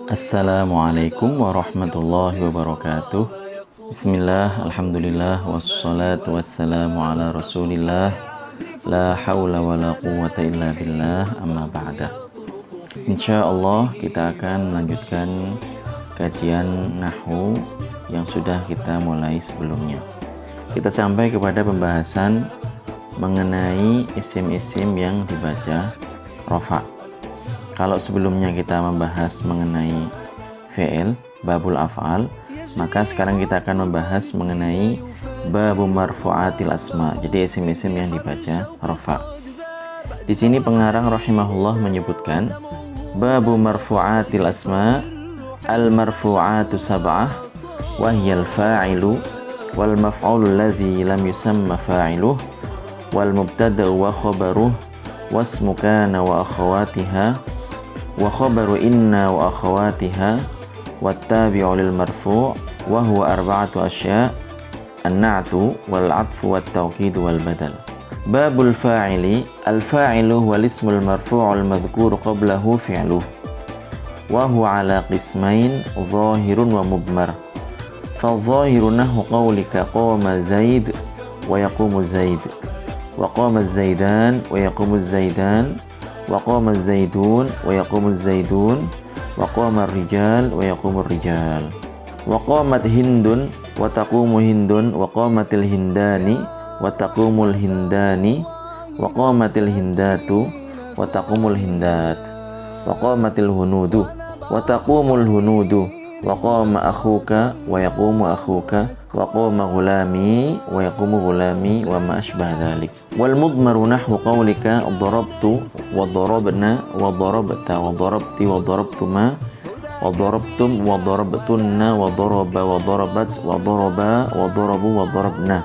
Assalamualaikum warahmatullahi wabarakatuh. Bismillah, alhamdulillah, wassalatu wassalamu ala rasulillah. La hawla wa la quwata illa billah, amma ba'da. InsyaAllah kita akan melanjutkan kajian Nahwu yang sudah kita mulai sebelumnya. Kita sampai kepada pembahasan mengenai isim-isim yang dibaca rofa. Kalau sebelumnya kita membahas mengenai fi'il, babul af'al, maka sekarang kita akan membahas mengenai babu marfu'atil asma. Jadi isim-isim yang dibaca rofa. Di sini pengarang rahimahullah menyebutkan babu marfu'atil asma, al marfu'atu sab'ah wa hiyal fa'ilu wal maf'ulu alladhi lam yusamma fa'iluh wal mubtada'u wa khabaruh wasmu kana wa akhawatiha wa khabaru inna wa akhawatiha wattabi'u lil marfu' wa huwa arba'atu asya' an-na'tu wal 'atfu wat tawkid wal badal. Babul fa'ili, al fa'ilu wal ismul marfu' al madhkur qablahu fi'luh wa huwa ala qismain zahirun wa mudmar. Fa zahiru nahu qawlika qama zaid wa yaqumu zaid wa qama zaidan wa yaqumu zaidan wa qama zaidun wa yaqumu zaidun wa qama rijal wa yaqumu rijal wa qamat hindun wa taqumu hindun wa qamatil hindani wa taqumul hindani wa qamatil hindatu wa taqumul hindat wa qamatil hunudu wa taqumul hunudu wa qama akhuka wa yaqumu akhuka wa qama ghulami wa yaqumu ghulami wa ma ashbah dhalik. Wal mudmaru nahwu qawlika darabtu wa darabna wa darabta wa darabti wa darabtuma wa darabtum wa darabtunna wa daraba wa darabat wa daraba wa darabu wa darabna.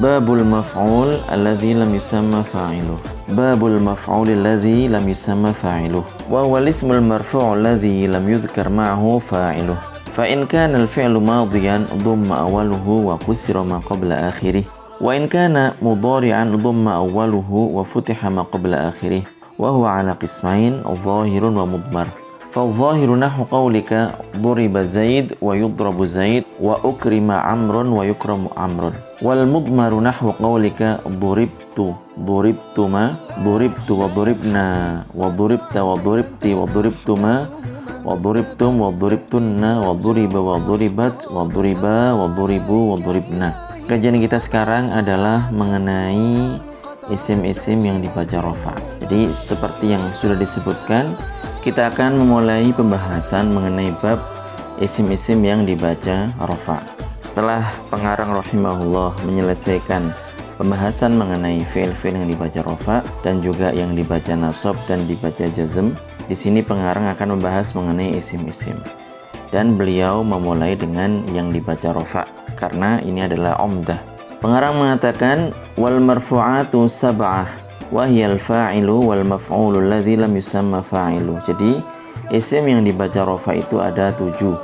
Babul maf'ul alladhi lam yusamma fa'iluh. Babul maf'ul alladhi lam yusamma fa'iluh wa huwa al-ismul marfu' alladhi lam yudhkar ma'ahu fa'iluh. Fa in kana al-fi'lu madiyan dhamma awwaluhu wa kusira ma qabla akhirih wa in kana mudhari'an dhamma awwaluhu wa futiha ma qabla akhirih wa huwa ala qismain zahirun wa mudmar. Fa adh-dhahiru nahwu qawlika duriba zaid wa yudrabu zaid wa ukrima amrun wa yukramu amrun. Wal mudmaru nahwu qawlika duribtu duribtuma duribtu wa duribna wa duribta wa duribti wa duribtuma wa duribtum wa duribtunna wa duriba wa duribat wa duriba wa duribu wa duribna. Kajian kita sekarang adalah mengenai isim-isim yang dibaca rofa. Jadi seperti yang sudah disebutkan, kita akan memulai pembahasan mengenai bab isim-isim yang dibaca rofa. Setelah pengarang rahimahullah menyelesaikan pembahasan mengenai fi'il-fi'il yang dibaca rofa dan juga yang dibaca nasab dan dibaca jazm, di sini pengarang akan membahas mengenai isim-isim. Dan beliau memulai dengan yang dibaca rofa karena ini adalah umdah. Pengarang mengatakan wal marfu'atu sab'ah wa hiyal fa'ilu wal maf'ulu alladhi lam yusamma fa'ilu. Jadi isim yang dibaca rofa itu ada 7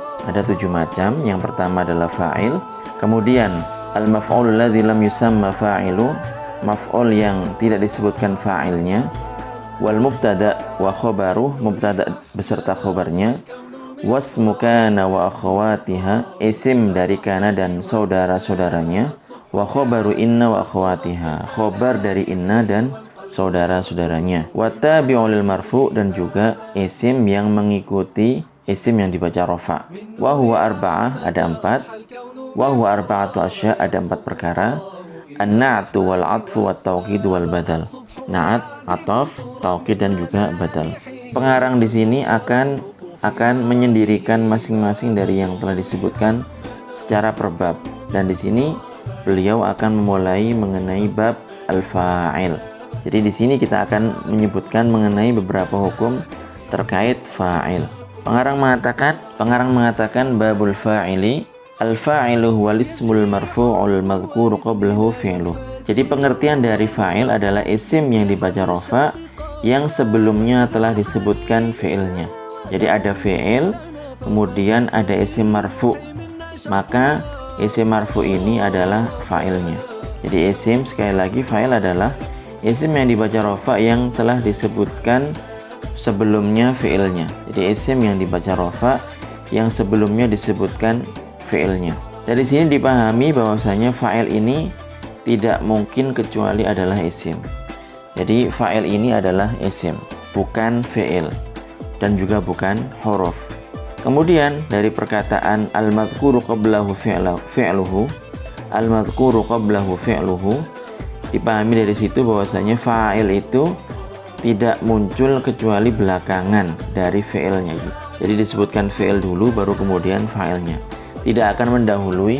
macam. Yang pertama adalah fa'il, kemudian al maf'ulu alladhi lam yusamma fa'ilu, maf'ul yang tidak disebutkan fa'ilnya, wal mubtada wa khabaruh, mubtada beserta khabarnya, wasmu kana wa akhawatiha, isim dari kana dan saudara-saudaranya, wa khabaru inna wa akhawatiha, khabar dari inna dan saudara-saudaranya, wa tabi'u lil marfu, dan juga isim yang mengikuti isim yang dibaca rofa. Wa huwa arba'ah, ada 4. Wa huwa arba'atu asya, ada 4 perkara. An-na'tu wal 'atfu wat tawkid wal badal. Na'at, ataf, tawkid, dan juga badal. Pengarang di sini akan menyendirikan masing-masing dari yang telah disebutkan secara per bab. Dan di sini beliau akan memulai mengenai bab al-fa'il. Jadi di sini kita akan menyebutkan mengenai beberapa hukum terkait fa'il. Pengarang mengatakan babul fa'ili, al-fa'ilu huwal ismul marfu'ul madhkur qablahu fi'luh. Jadi pengertian dari fa'il adalah isim yang dibaca rofa yang sebelumnya telah disebutkan fi'ilnya. Jadi ada fi'il, kemudian ada isim marfu'. Maka isim marfu' ini adalah fa'ilnya. Jadi isim, sekali lagi, fa'il adalah isim yang dibaca rofa yang telah disebutkan sebelumnya fi'ilnya. Jadi isim yang dibaca rofa yang sebelumnya disebutkan fi'ilnya. Dari sini dipahami bahwasanya fa'il ini tidak mungkin kecuali adalah isim. Jadi fa'il ini adalah isim, bukan fi'il dan juga bukan huruf. Kemudian dari perkataan al-madhkuru qablahu fi'luhu, al-madhkuru qablahu fi'luhu, dipahami dari situ bahwasanya fa'il itu tidak muncul kecuali belakangan dari fi'ilnya. Jadi disebutkan fi'il dulu baru kemudian fa'ilnya. Tidak akan mendahului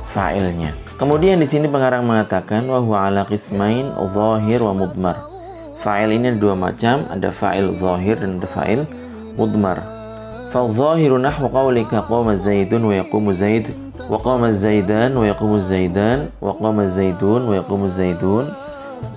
fa'ilnya. Kemudian di sini pengarang mengatakan wa huwa ala qismain zahir wa mudmar. Fa'il ini ada dua macam, ada fa'il zahir dan ada fa'il mudmar. Fadh-dhahiru nahwu qawlika qama Zaidun wa yaqumu Zaid wa qama Zaidan wa yaqumu Zaidan wa qama Zaidun wa yaqumu Zaidun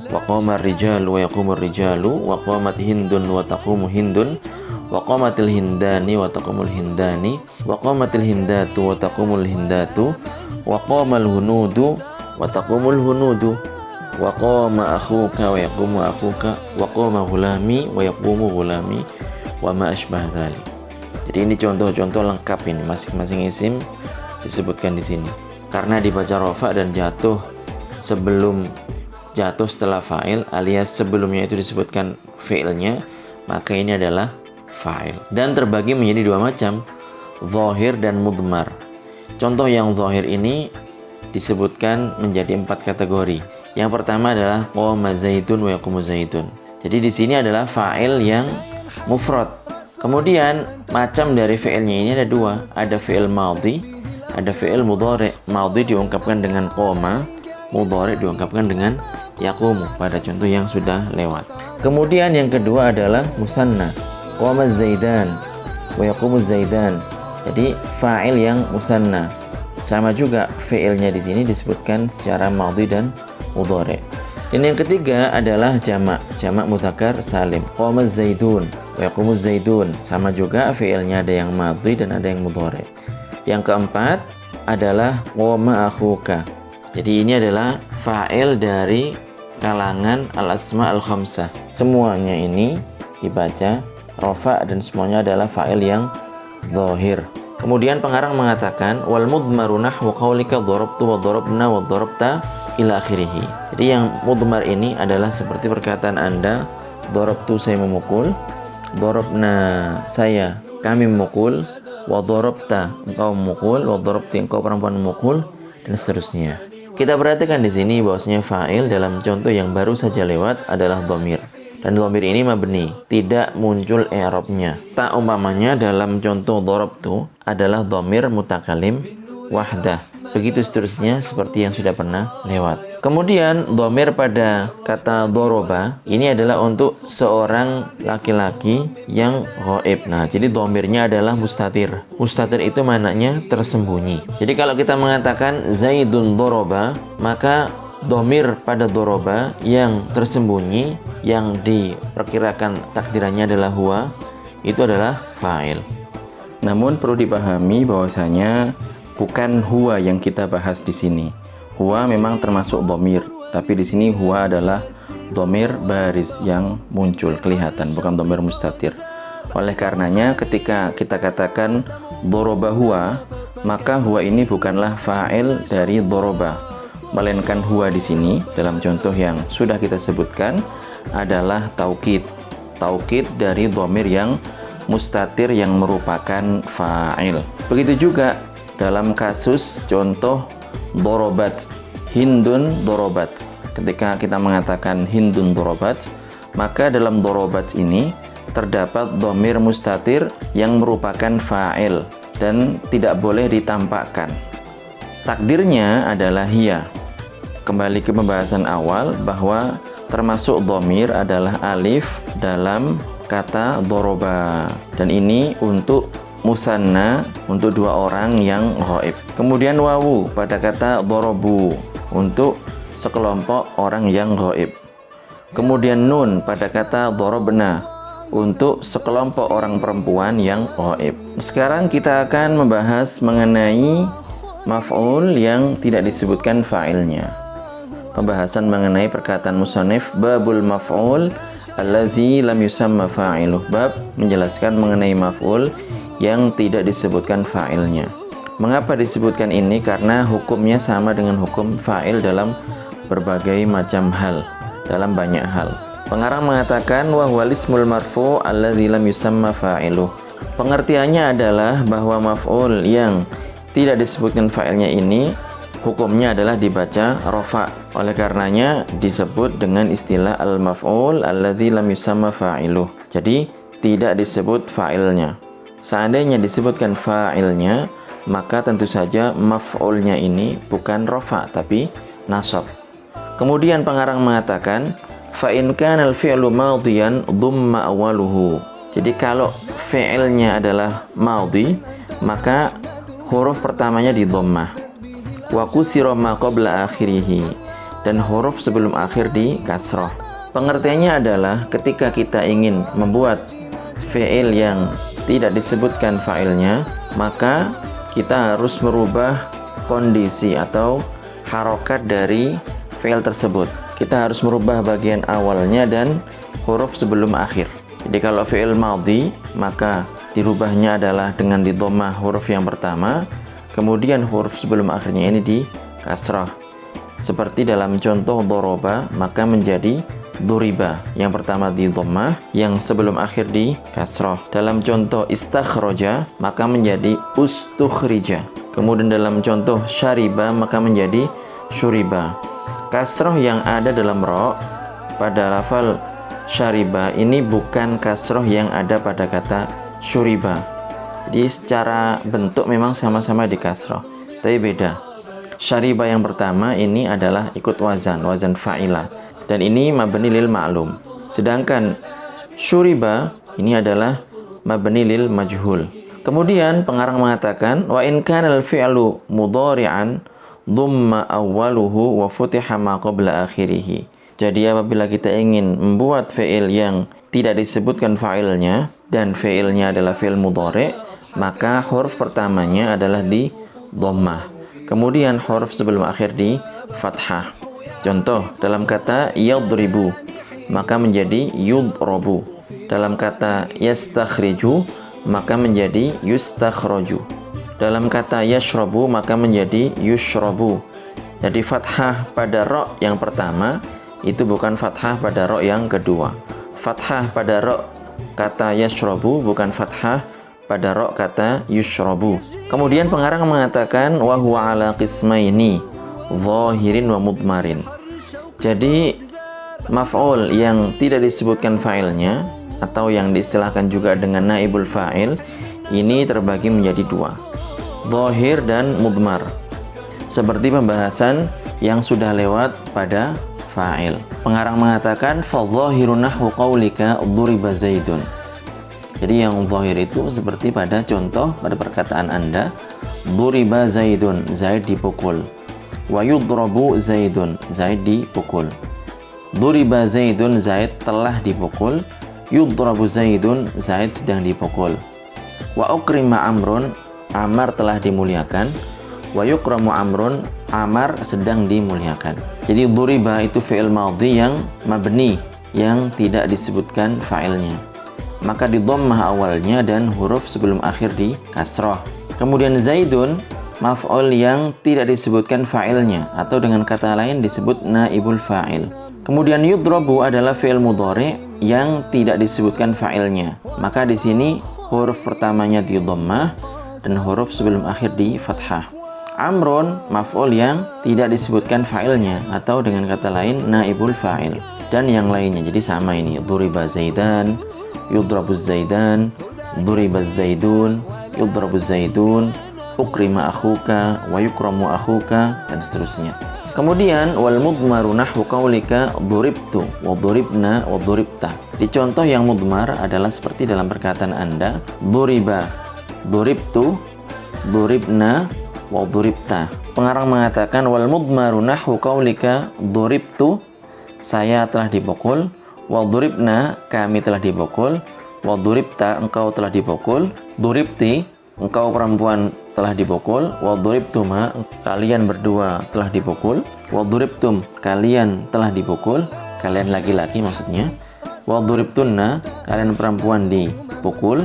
wa qama ar-rijalu wa yaqumu ar-rijalu wa qamat Hindun wa taqumu Hindun wa qamatil Hindani wa taqumul Hindani wa qamatil Hindatu wa taqumul Hindatu wa qamal Hunudu wa taqumul Hunudu wa qama akhuka wa yaqumu akhuka wa qama ghulami wa yaqumu ghulami wa ma asbah dzalik. Jadi ini contoh-contoh lengkap ini, masing-masing isim disebutkan di sini. Karena dibaca rofa dan jatuh setelah fa'il alias sebelumnya itu disebutkan fi'ilnya, maka ini adalah fa'il. Dan terbagi menjadi dua macam, zahir dan mudmar. Contoh yang zahir ini disebutkan menjadi 4 kategori. Yang pertama adalah qama Zaidun wa yaqumu Zaidun. Jadi di sini adalah fa'il yang mufrad. Kemudian macam dari fi'ilnya ini ada dua, ada fi'il madhi, ada fi'il mudhari'. Madhi diungkapkan dengan qama, mudhari' diungkapkan dengan yaqumu pada contoh yang sudah lewat. Kemudian yang kedua adalah musanna, qama Zaidan wa yaqumu Zaidan. Jadi fa'il yang musanna. Sama juga fi'ilnya di sini disebutkan secara madhi dan mudhari'. Dan yang ketiga adalah jamak mudzakkar salim, qama Zaidun wa yaqumu Zaidun. Sama juga fi'ilnya ada yang madhi dan ada yang mudhari'. Yang keempat adalah qama akhuka. Jadi ini adalah fa'il dari kalangan al-asma al-khamsah. Semuanya ini dibaca rofa dan semuanya adalah fa'il yang zahir. Kemudian pengarang mengatakan wal mudmaru nahwu qaulika darabtu wa darabna wa darabta ila akhirih. Jadi yang mudmar ini adalah seperti perkataan Anda, darabtu saya memukul, darabna saya kami memukul, wa darabta engkau memukul, wa darabti engkau perempuan memukul, dan seterusnya. Kita perhatikan di sini bahwasanya fa'il dalam contoh yang baru saja lewat adalah dhamir. Dan dhamir ini mabni, tidak muncul i'rabnya. Tak umpamanya dalam contoh darabtu adalah dhamir mutakalim wahdah. Begitu seterusnya seperti yang sudah pernah lewat. Kemudian dhamir pada kata doroba ini adalah untuk seorang laki-laki yang ghaib. Nah, jadi dhamirnya adalah mustatir. Mustatir itu maknanya tersembunyi. Jadi kalau kita mengatakan Zaidun doroba, maka dhamir pada doroba yang tersembunyi yang diperkirakan takdirannya adalah huwa, itu adalah fa'il. Namun perlu dipahami bahwasanya bukan huwa yang kita bahas di sini. Huwa memang termasuk dhamir, tapi di sini huwa adalah dhamir baris yang muncul kelihatan, bukan dhamir mustatir. Oleh karenanya ketika kita katakan doroba huwa, maka huwa ini bukanlah fa'il dari doroba, melainkan huwa di sini dalam contoh yang sudah kita sebutkan adalah taukid. Taukid dari dhamir yang mustatir yang merupakan fa'il. Begitu juga dalam kasus contoh dorobat, Hindun dorobat. Ketika kita mengatakan Hindun dorobat, maka dalam dorobat ini terdapat dhamir mustatir yang merupakan fa'il dan tidak boleh ditampakkan. Takdirnya adalah hiya. Kembali ke pembahasan awal bahwa termasuk dhamir adalah alif dalam kata doroba, dan ini untuk musanna, untuk dua orang yang ghaib. Kemudian wawu pada kata dorobu, untuk sekelompok orang yang ghaib. Kemudian nun pada kata dorobna, untuk sekelompok orang perempuan yang ghaib. Sekarang kita akan membahas mengenai maf'ul yang tidak disebutkan fa'ilnya. Pembahasan mengenai perkataan musannif babul maf'ul allazi lam yusamma fa'iluh. Bab menjelaskan mengenai maf'ul yang tidak disebutkan fa'ilnya. Mengapa disebutkan ini? Karena hukumnya sama dengan hukum fa'il dalam berbagai macam hal, dalam banyak hal. Pengarang mengatakan wa huwal ismul marfu' allazi lam yusamma fa'iluh. Pengertiannya adalah bahwa maf'ul yang tidak disebutkan fa'ilnya ini hukumnya adalah dibaca rofa. Oleh karenanya disebut dengan istilah al-maf'ul alladzi lam yusamma fa'iluh. Jadi tidak disebut fa'ilnya. Seandainya disebutkan fa'ilnya, maka tentu saja maf'ulnya ini bukan rofa tapi nasab. Kemudian pengarang mengatakan fa in kana al-fi'lu madiyan dhamma awaluhu. Jadi kalau fi'ilnya adalah madhi, maka huruf pertamanya di dhammah. Wa kusira ma qabla akhirih, dan huruf sebelum akhir di kasrah. Pengertiannya adalah ketika kita ingin membuat fi'il yang tidak disebutkan fa'ilnya, maka kita harus merubah kondisi atau harokat dari fi'il tersebut. Kita harus merubah bagian awalnya dan huruf sebelum akhir. Jadi kalau fi'il madhi, maka dirubahnya adalah dengan di dhammah huruf yang pertama, kemudian huruf sebelum akhirnya ini di kasrah. Seperti dalam contoh doroba, maka menjadi duriba. Yang pertama di dhammah, yang sebelum akhir di kasrah. Dalam contoh istakhroja, maka menjadi ustukhrija. Kemudian dalam contoh syariba, maka menjadi syuriba. Kasrah yang ada dalam ro pada lafal syariba ini bukan kasrah yang ada pada kata syuriba. Jadi secara bentuk memang sama-sama di kasrah, tapi beda. Syariba yang pertama ini adalah ikut wazan fa'ilah, dan ini mabni lil ma'lum. Sedangkan syuriba ini adalah mabni lil majhul. Kemudian pengarang mengatakan wa in kana al-fi'lu mudhari'an dhamma awwaluhu wa futiha ma qabla akhirih. Jadi apabila kita ingin membuat fi'il yang tidak disebutkan fa'ilnya dan fi'ilnya adalah fi'il mudhari', maka huruf pertamanya adalah di dhammah. Kemudian huruf sebelum akhir di fathah. Contoh, dalam kata yadribu, maka menjadi yudrabu. Dalam kata yastakhriju, maka menjadi yustakhraju. Dalam kata yashrabu, maka menjadi yushrabu. Jadi fathah pada ro yang pertama itu bukan fathah pada ro yang kedua. Fathah pada ro kata yashrabu bukan fathah pada ro kata yushrabu. Kemudian pengarang mengatakan wa huwa ala qismaini zahirin wa mudmarin. Jadi maf'ul yang tidak disebutkan fa'ilnya atau yang diistilahkan juga dengan naibul fa'il ini terbagi menjadi dua, zahir dan mudmar, seperti pembahasan yang sudah lewat pada fa'il. Pengarang mengatakan fa zahiru nahwu qaulika duriba zaidun. Jadi yang zahir itu seperti pada contoh pada perkataan Anda, duriba zaidun, Zaid dipukul. Wa yudrabu zaidun, Zaid dipukul. Duriba zaidun, Zaid telah dipukul. Yudrabu zaidun, Zaid sedang dipukul. Wa ukrima amrun, Amar telah dimuliakan. Wa yukramu amrun, Amar sedang dimuliakan. Jadi duriba itu fi'il madhi yang mabni, yang tidak disebutkan fa'ilnya, maka di dhammah awalnya dan huruf sebelum akhir di kasrah. Kemudian zaidun maf'ul yang tidak disebutkan fa'ilnya atau dengan kata lain disebut naibul fa'il. Kemudian yudrabu adalah fi'il mudhari yang tidak disebutkan fa'ilnya, maka di sini huruf pertamanya di dhammah dan huruf sebelum akhir di fathah. Amrun maf'ul yang tidak disebutkan fa'ilnya atau dengan kata lain naibul fa'il, dan yang lainnya. Jadi sama ini, duriba zaidan, yudrabuz zaidan, duribaz zaidun, yudrabuz zaidun, ukrima akhuka, wa yukramu akhuka, dan seterusnya. Kemudian wal mudmaru nahwu qaulika duribtu wa duribna wa duribta. Di contoh yang mudmar adalah seperti dalam perkataan Anda, duriba, duribtu, duribna wa duribta. Pengarang mengatakan wal mudmaru nahwu qaulika duribtu, saya telah dipukul, wa duribna, kami telah dipukul, wa duribta, engkau telah dipukul, duribti, engkau perempuan telah dipukul, wa duribtuma, kalian berdua telah dipukul, wa duribtum, kalian telah dipukul, kalian laki-laki maksudnya, Waduribtunna, kalian perempuan dipukul.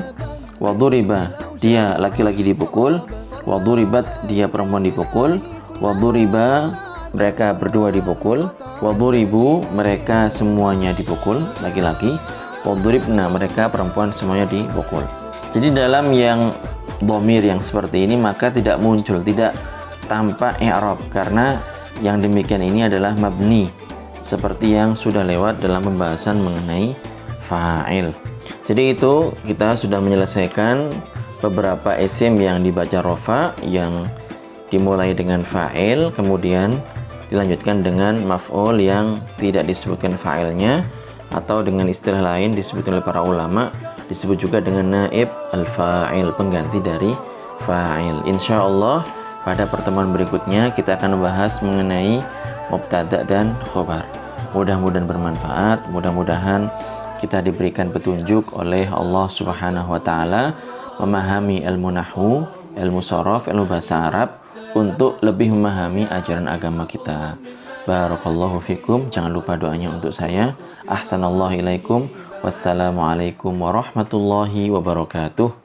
Waduriba, dia laki-laki dipukul. Waduribat, dia perempuan dipukul. Waduriba, mereka berdua dipukul. Waduribu, mereka semuanya dipukul, laki-laki. Waduribna, mereka perempuan semuanya dipukul. Jadi dalam yang dhamir yang seperti ini maka tidak muncul, tidak tampak i'rab, karena yang demikian ini adalah mabni, seperti yang sudah lewat dalam pembahasan mengenai fa'il. Jadi itu kita sudah menyelesaikan beberapa isim yang dibaca rofa, yang dimulai dengan fa'il, kemudian dilanjutkan dengan maf'ul yang tidak disebutkan fa'ilnya, atau dengan istilah lain disebut oleh para ulama disebut juga dengan naib al-fa'il, pengganti dari fa'il. Insya Allah pada pertemuan berikutnya kita akan membahas mengenai mubtada dan khobar. Mudah-mudahan bermanfaat, mudah-mudahan kita diberikan petunjuk oleh Allah Subhanahu wa taala memahami ilmu nahwu, ilmu shorof, ilmu bahasa Arab untuk lebih memahami ajaran agama kita. Barakallahu fikum. Jangan lupa doanya untuk saya. Ahsanallahu ilaikum. Wassalamualaikum warahmatullahi wabarakatuh.